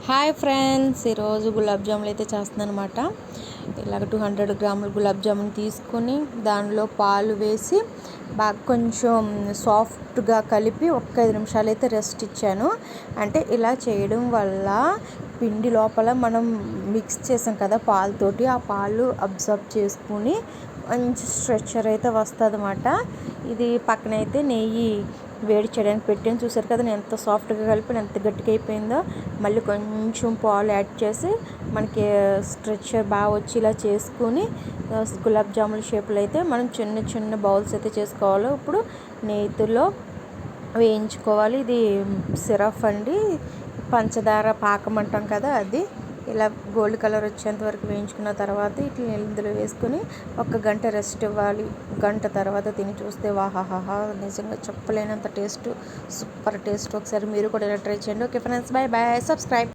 Hi friends, ఈరోజు గులాబ్ జాములు అయితే చేస్తున్నాను అనమాట. ఇలాగ 200 గ్రాముల గులాబ్ జామున్ తీసుకొని దానిలో పాలు వేసి బాగా కొంచెం సాఫ్ట్గా కలిపి ఒక 5 నిమిషాలు అయితే రెస్ట్ ఇచ్చాను. అంటే ఇలా చేయడం వల్ల పిండి లోపల మనం మిక్స్ చేసాం కదా పాలతోటి, ఆ పాలు అబ్జర్వ్ చేసుకుని మంచి స్ట్రెచ్చర్ అయితే వస్తుంది అన్నమాట. ఇది పక్కనైతే నెయ్యి వేడి చేయడానికి పెట్టాను. చూసారు కదా నేను ఎంత సాఫ్ట్గా కలిపి ఎంత గట్టిగా అయిపోయిందో. మళ్ళీ కొంచెం పాలు యాడ్ చేసి మనకి స్ట్రెచ్చర్ బాగా వచ్చి ఇలా చేసుకుని గులాబ్ జాముల షేప్లో అయితే మనం చిన్న చిన్న బౌల్స్ అయితే చేసుకోవాలి. ఇప్పుడు నేతిలో వేయించుకోవాలి. ఇది సిరప్ అండి, పంచదార పాకం అంటాం కదా, అది ఇలా గోల్డ్ కలర్ వచ్చేంత వరకు వేయించుకున్న తర్వాత ఇట్లా ఇందులో వేసుకొని ఒక గంట రెస్ట్ ఇవ్వాలి. గంట తర్వాత తిని చూస్తే వాహాహాహా, నిజంగా చెప్పలేనంత టేస్ట్, సూపర్ టేస్ట్. ఒకసారి మీరు కూడా ఇలా ట్రై చేయండి. Okay friends, bye bye, subscribe.